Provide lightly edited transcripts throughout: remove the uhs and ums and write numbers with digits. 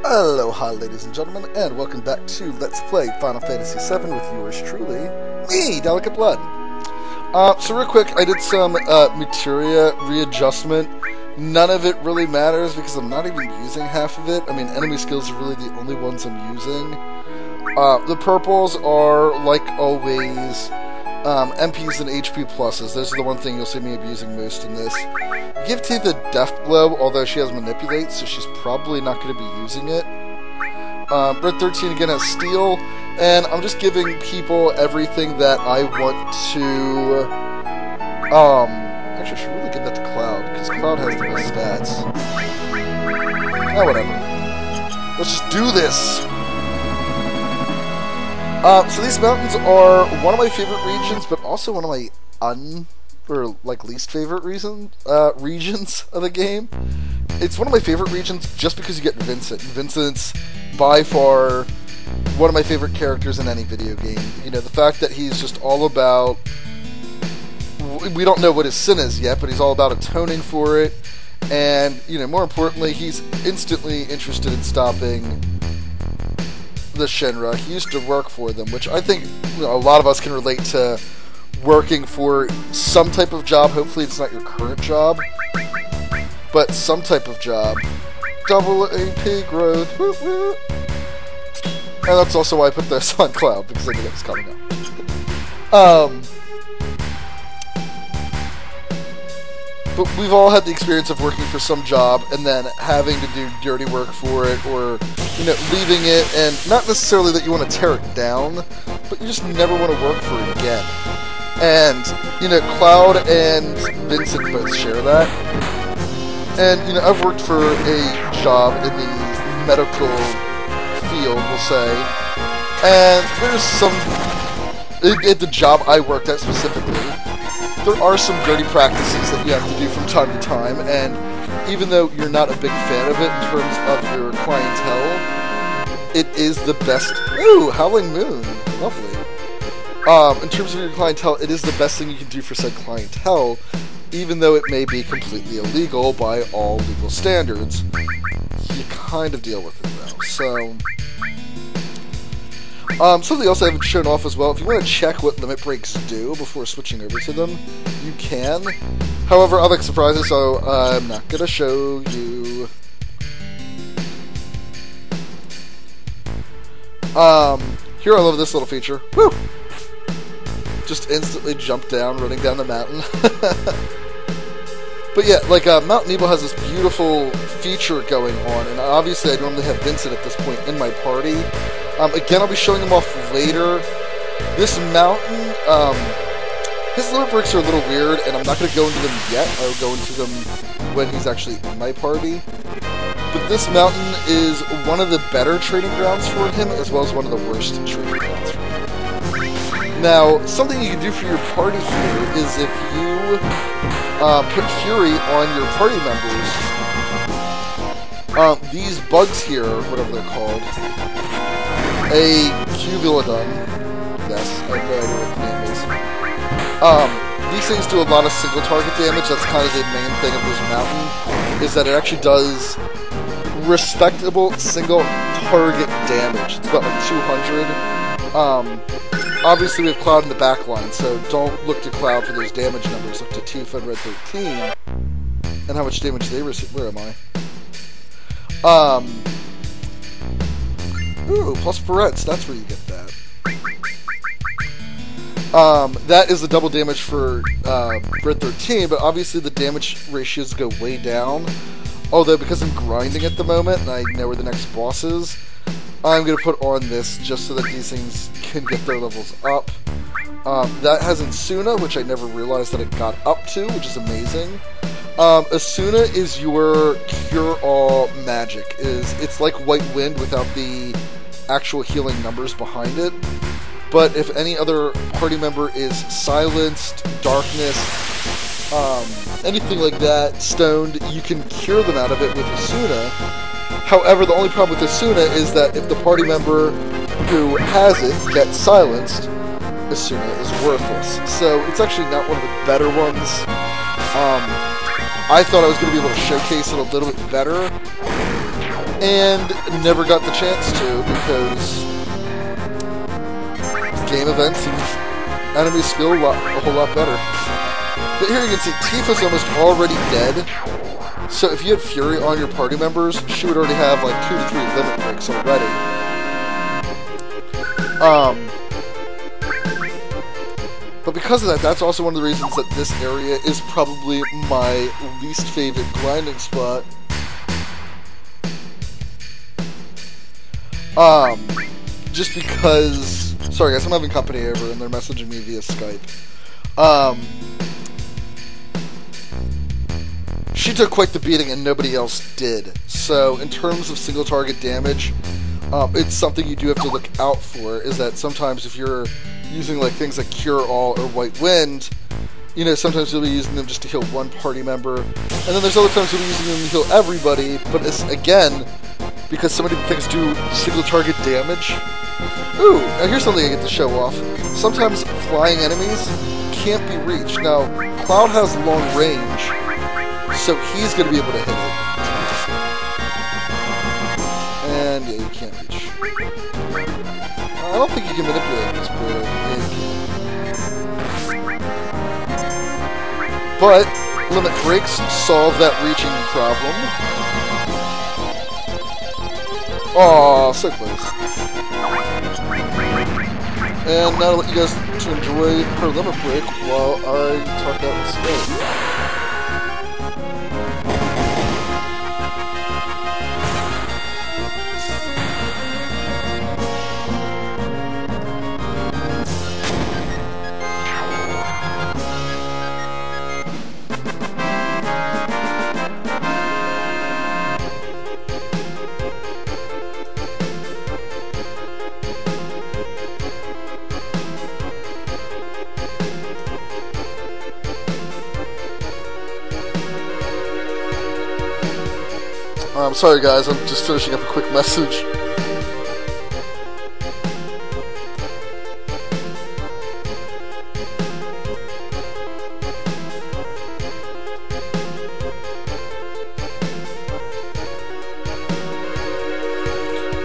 Aloha, ladies and gentlemen, and welcome back to Let's Play Final Fantasy VII with yours truly, me, Delicate Blood. So real quick, I did some materia readjustment. None of it really matters because I'm not even using half of it. I mean, enemy skills are really the only ones I'm using. The purples are, like always, MPs and HP pluses. Those are the one thing you'll see me abusing most in this. Give Teeth a Death Blow, although she has Manipulate, so she's probably not going to be using it. Red 13 again has Steel, and I'm just giving people everything that I want to... actually, I should really give that to Cloud, because Cloud has the best stats. Oh, whatever. Let's just do this! So these mountains are one of my favorite regions, but also one of my least favorite regions of the game. It's one of my favorite regions just because you get Vincent. Vincent's by far one of my favorite characters in any video game. You know, the fact that he's just all about... We don't know what his sin is yet, but he's all about atoning for it. And, you know, more importantly, he's instantly interested in stopping the Shinra. He used to work for them, which I think, you know, a lot of us can relate to working for some type of job. Hopefully it's not your current job, but some type of job. Double AP growth. Woo woo. And that's also why I put this on Cloud, because I knew that was coming up. But we've all had the experience of working for some job and then having to do dirty work for it, or, you know, leaving it, and not necessarily that you want to tear it down, but you just never want to work for it again. And, you know, Cloud and Vincent both share that. And, you know, I've worked for a job in the medical field, we'll say, and there's some... At the job I worked at specifically, there are some dirty practices that you have to do from time to time, and even though you're not a big fan of it in terms of your clientele, it is the best... Ooh, Howling Moon. Lovely. In terms of your clientele, it is the best thing you can do for said clientele, even though it may be completely illegal by all legal standards. You kind of deal with it, though. So, something else I haven't shown off as well. If you want to check what limit breaks do before switching over to them, you can. However, I like surprises, so I'm not going to show you. Here, I love this little feature. Woo! Just instantly jump down, running down the mountain. But yeah, like, Mount Nebo has this beautiful feature going on, and obviously I normally have Vincent at this point in my party. Again, I'll be showing them off later. This mountain, his limit breaks are a little weird, and I'm not going to go into them yet. I'll go into them when he's actually in my party. But this mountain is one of the better training grounds for him, as well as one of the worst training grounds for him. Now, something you can do for your party here is if you put Fury on your party members, these bugs here, whatever they're called, a Cubulodon, yes, I have no idea what the name is. These things do a lot of single target damage. That's kind of the main thing of this mountain, is that it actually does respectable single target damage. It's about like 200. Obviously we have Cloud in the back line, so don't look to Cloud for those damage numbers. Look to Teeth and Red 13, and how much damage they receive. Where am I? Ooh, plus Barrettes, that's where you get that. That is the double damage for Red 13, but obviously the damage ratios go way down. Although, because I'm grinding at the moment, and I know where the next boss is, I'm going to put on this just so that these things can get their levels up. That has Asuna, which I never realized that it got up to, which is amazing. Asuna is your cure-all magic. It's like White Wind without the actual healing numbers behind it. But if any other party member is silenced, darkness, anything like that, stoned, you can cure them out of it with Asuna. However, the only problem with Asuna is that if the party member who has it gets silenced, Asuna is worthless. So it's actually not one of the better ones. I thought I was going to be able to showcase it a little bit better, and never got the chance to because game events and enemy skill a whole lot better. But here you can see Tifa's almost already dead, so if you had Fury on your party members, she would already have like 2 to 3 limit breaks already. But because of that, that's also one of the reasons that this area is probably my least favorite grinding spot. Just because... Sorry guys, I'm having company over and they're messaging me via Skype. She took quite the beating and nobody else did. So, in terms of single target damage, it's something you do have to look out for, is that sometimes if you're using like things like Cure All or White Wind, you know, sometimes you'll be using them just to heal one party member, and then there's other times you'll be using them to heal everybody, but it's, again, because so many things do single target damage. Ooh, now here's something I get to show off. Sometimes flying enemies can't be reached. Now, Cloud has long range, so he's going to be able to hit it. And yeah, you can't reach. I don't think you can manipulate this, but yeah, you can. But limit breaks solve that reaching problem. Aw, so close. And now I'll let you guys to enjoy her limit break while I talk about this game. I'm sorry guys, I'm just finishing up a quick message.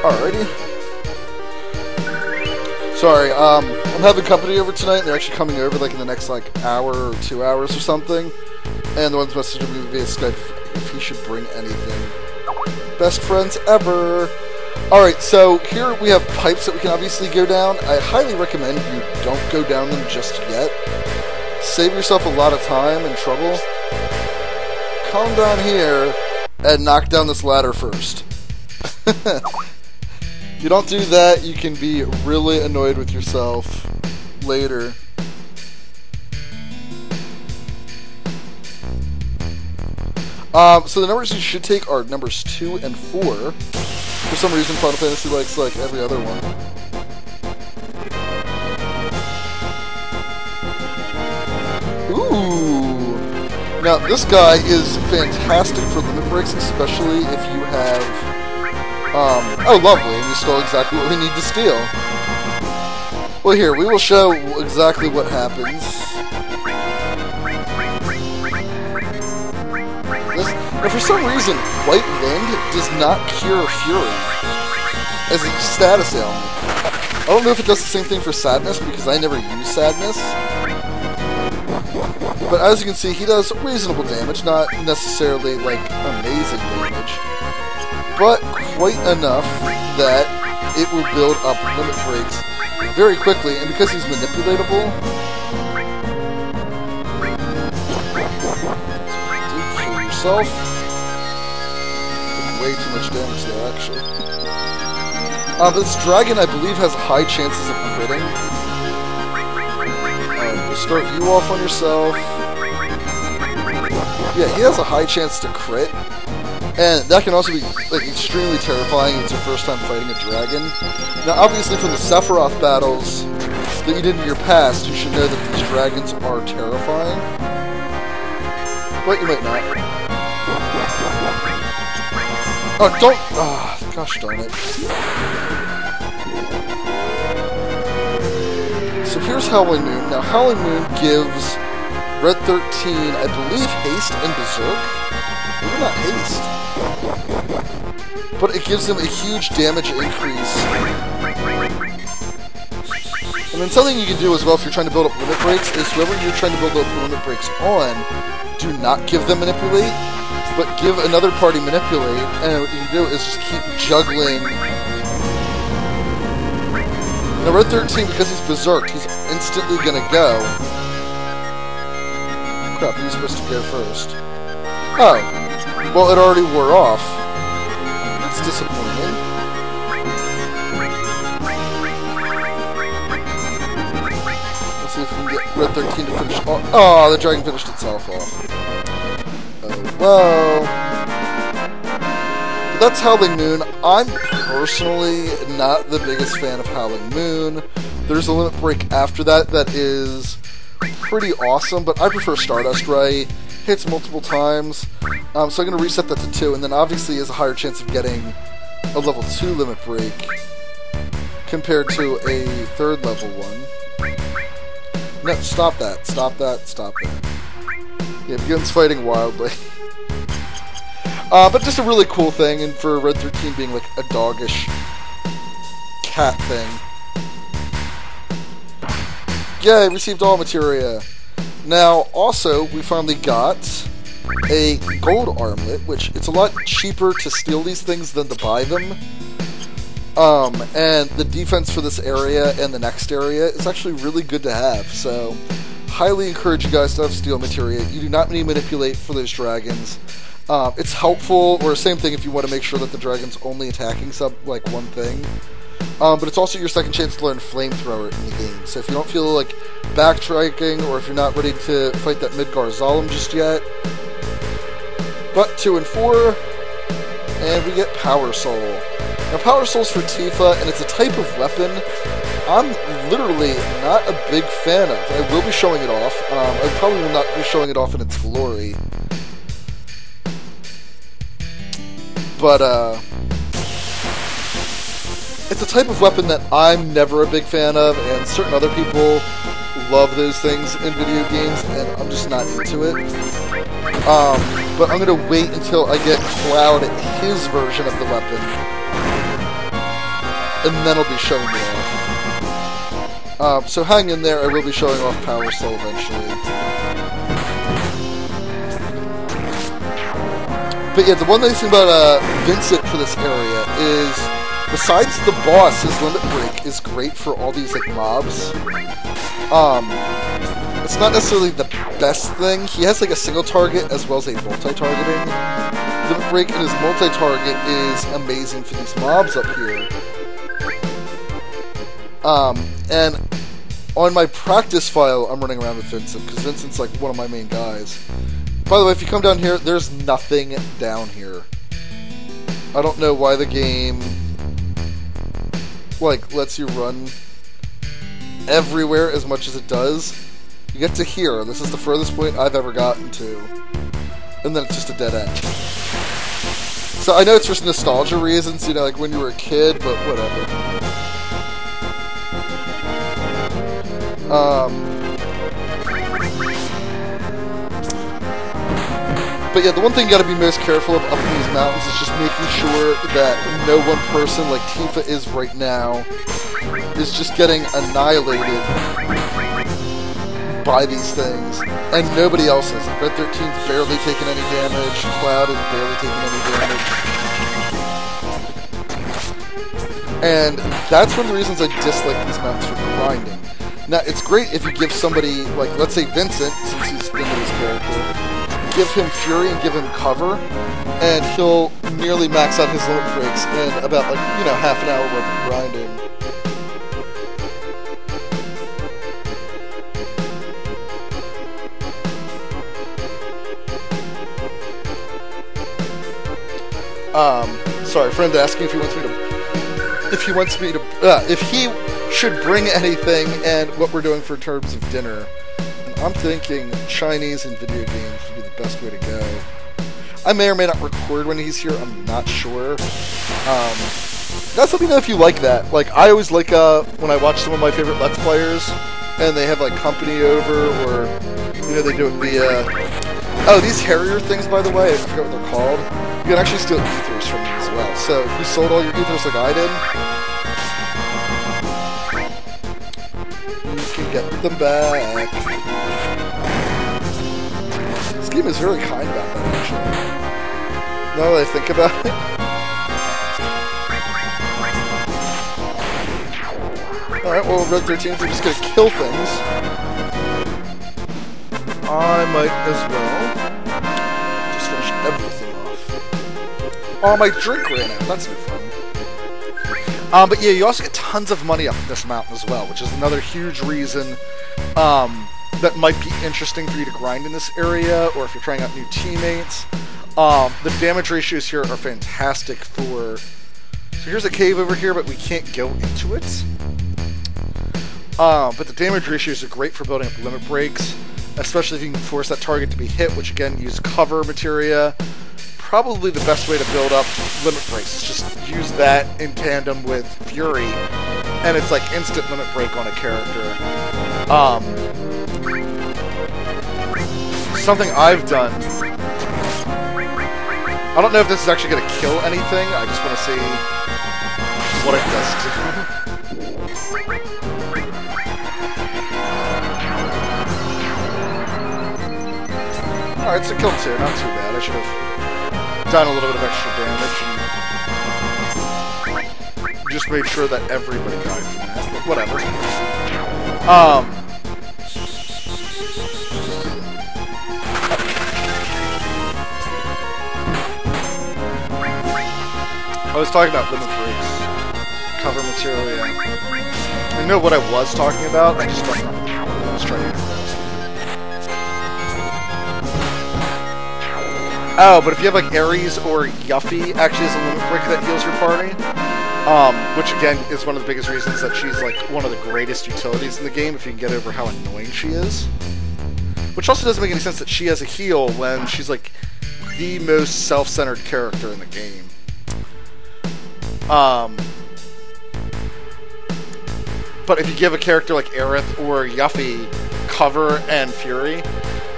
Alrighty. Sorry, I'm having company over tonight. They're actually coming over like in the next like hour or 2 hours or something. And the one's messaging me via Skype if he should bring anything. Best friends ever! Alright, so here we have pipes that we can obviously go down. I highly recommend you don't go down them just yet. Save yourself a lot of time and trouble. Come down here and knock down this ladder first. If you don't do that, you can be really annoyed with yourself later. So the numbers you should take are numbers 2 and 4. For some reason, Final Fantasy likes like every other one. Ooh! Now, this guy is fantastic for limit breaks, especially if you have... oh, lovely, and we stole exactly what we need to steal. Well, here, we will show exactly what happens. Now, for some reason, White Wind does not cure Fury as a status ailment. I don't know if it does the same thing for Sadness, because I never use Sadness. But as you can see, he does reasonable damage, not necessarily, like, amazing damage. But quite enough that it will build up limit breaks very quickly, and because he's manipulatable... Kill yourself. Way too much damage there, actually. This dragon, I believe, has high chances of critting. We'll start you off on yourself. Yeah, he has a high chance to crit. And that can also be like extremely terrifying if it's your first time fighting a dragon. Now, obviously, from the Sephiroth battles that you did in your past, you should know that these dragons are terrifying. But you might not. Oh, don't... Ah, oh, gosh darn it. So here's Howling Moon. Now, Howling Moon gives Red 13, I believe, haste and berserk. Maybe not haste. but it gives them a huge damage increase. And then something you can do as well if you're trying to build up limit breaks is whoever you're trying to build up limit breaks on, do not give them manipulate, but give another party manipulate, and what you can do is just keep juggling. Now Red 13, because he's berserk, he's instantly gonna go. Crap, he was supposed to go first. Oh, well it already wore off. That's disappointing. Let's see if we can get Red 13 to finish off. Oh, the dragon finished itself off. Oh, well. But that's Howling Moon. I'm personally not the biggest fan of Howling Moon. There's a limit break after that that is pretty awesome, but I prefer Stardust Ray. Hits multiple times, so I'm going to reset that to 2, and then obviously has a higher chance of getting a level 2 limit break compared to a 3rd level one. No, stop that, stop that, stop that. Yeah, begins fighting wildly. But just a really cool thing, and for Red 13 being like a doggish cat thing. Yay, received all materia. Now, also, we finally got a gold armlet, which it's a lot cheaper to steal these things than to buy them. And the defense for this area and the next area is actually really good to have, so highly encourage you guys to have steel materia. You do not need to manipulate for those dragons. It's helpful, or same thing if you want to make sure that the dragon's only attacking one thing. But it's also your second chance to learn Flamethrower in the game. So if you don't feel like backtracking, or if you're not ready to fight that Midgar Zalem just yet. But 2 and 4, and we get Power Soul. Now Power Soul's for Tifa, and it's a type of weapon I'm literally not a big fan of. I will be showing it off. I probably will not be showing it off in its glory. But, it's a type of weapon that I'm never a big fan of, and certain other people love those things in video games, and I'm just not into it. But I'm gonna wait until I get Cloud his version of the weapon, and then I'll be showing it off. So hang in there, I will be showing off Power Soul eventually. But yeah, the one nice thing about Vincent for this area is, besides the boss, his limit break is great for all these like mobs. It's not necessarily the best thing. He has like a single target as well as a multi-targeting limit break, and his multi-target is amazing for these mobs up here. And on my practice file, I'm running around with Vincent, because Vincent's like one of my main guys. By the way, if you come down here, there's nothing down here. I don't know why the game like lets you run everywhere as much as it does. You get to here. This is the furthest point I've ever gotten to. And then it's just a dead end. So I know it's for nostalgia reasons, you know, like when you were a kid, but whatever. But yeah, the one thing you gotta be most careful of up in these mountains is just making sure that no one person, like Tifa is right now, is just getting annihilated by these things. And nobody else is. Red 13's barely taking any damage, Cloud is barely taking any damage. And that's one of the reasons I dislike these mountains for grinding. Now, it's great if you give somebody, like, let's say Vincent, since he's the newest character, give him Fury and give him cover, and he'll nearly max out his limit breaks in about, like, you know, half an hour worth of grinding. Sorry, friend asking if he wants me to, if he should bring anything and what we're doing for terms of dinner. And I'm thinking Chinese and video games would be the best way to go. I may or may not record when he's here, I'm not sure. Guys, let me know if you like that. Like, I always like, when I watch some of my favorite Let's Players, and they have, like, company over, or, you know, they do it via... Oh, these Harrier things, by the way, I forgot what they're called. You can actually steal ethers from these well. So if you sold all your ethers like I did, you can get them back. This game is really kind about that, actually. Now that I think about it. Alright, well, Red 13th, we're just gonna kill things. I might as well just finish everything off. Oh, my drink ran out. That's no fun. But yeah, you also get tons of money up this mountain as well, which is another huge reason that might be interesting for you to grind in this area, or if you're trying out new teammates. The damage ratios here are fantastic for... So here's a cave over here, but we can't go into it. But the damage ratios are great for building up limit breaks, especially if you can force that target to be hit, which again, use cover materia. Probably the best way to build up limit breaks. Just use that in tandem with Fury, and it's like instant limit break on a character. Something I've done... I don't know if this is actually going to kill anything, I just want to see what it does to them. Alright, so kill 2, not too bad. I should have done a little bit of extra damage and just made sure that everybody died from that, but whatever. I was talking about limit breaks, cover materia. I know what I was talking about, I just don't remember. I was trying to get it. Oh, but if you have like Ares or Yuffie, actually is a limit break that heals your party. Which again is one of the biggest reasons that she's like one of the greatest utilities in the game, if you can get over how annoying she is. Which also doesn't make any sense that she has a heal when she's like the most self-centered character in the game. But if you give a character like Aerith or Yuffie cover and Fury,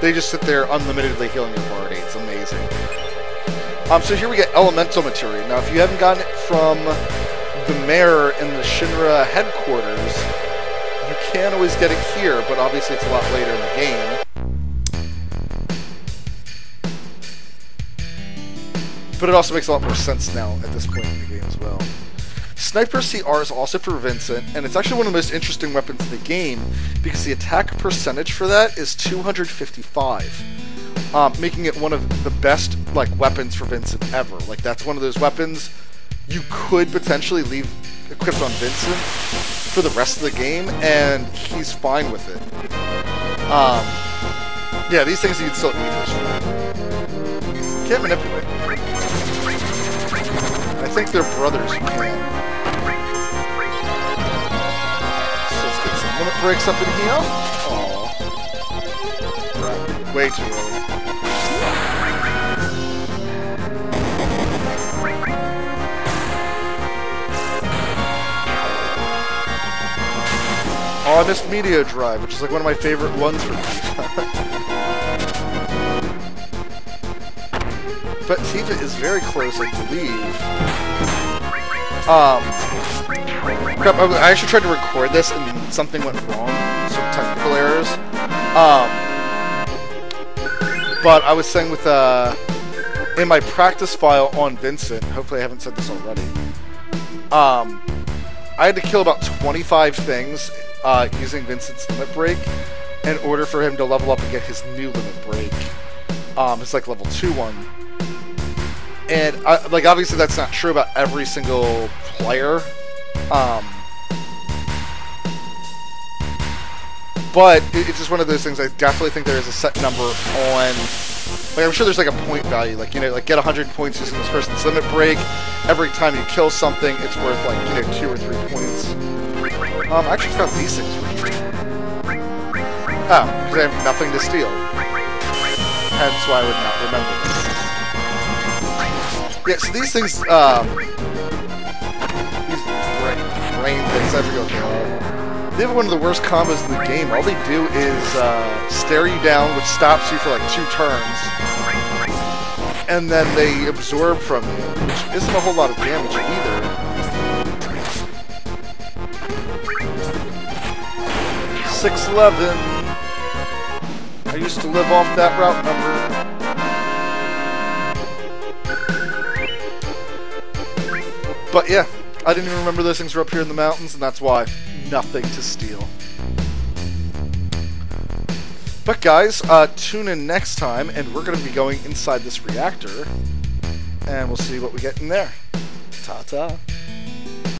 they just sit there unlimitedly healing your party. It's amazing. So here we get elemental materia. Now, if you haven't gotten it from the mayor in the Shinra headquarters, you can always get it here, but obviously it's a lot later in the game. But it also makes a lot more sense now at this point in the game as well. Sniper CR is also for Vincent, and it's actually one of the most interesting weapons in the game because the attack percentage for that is 255, making it one of the best like weapons for Vincent ever. Like that's one of those weapons you could potentially leave equipped on Vincent for the rest of the game, and he's fine with it. Yeah, these things you'd still ethers for. Can't manipulate. I think they're brothers you can. Limit breaks up in here. Aww. Right. Way too early. Oh, I missed Meteor Drive, which is like one of my favorite ones for Tifa. But Tifa is very close, I believe. Crap, I actually tried to record this and something went wrong. Some technical errors. But I was saying with, in my practice file on Vincent, hopefully I haven't said this already, I had to kill about 25 things using Vincent's limit break in order for him to level up and get his new limit break. It's like level 2 one. And, like, obviously that's not true about every single player. But it's just one of those things. I definitely think there is a set number on... Like, I'm sure there's like a point value. Like, you know, like get 100 points using this person's limit break. Every time you kill something, it's worth like, you know, 2 or 3 points. I actually found these things for here. Oh, because I have nothing to steal. Hence why I would not remember this. Yeah, so these things, these brain things, I forget what they are. They have one of the worst combos in the game. All they do is stare you down, which stops you for like 2 turns. and then they absorb from you, which isn't a whole lot of damage either. 611. I used to live off that route number. But yeah, I didn't even remember those things were up here in the mountains, and that's why. Nothing to steal. But guys, tune in next time, and we're going to be going inside this reactor, and we'll see what we get in there. Ta-ta.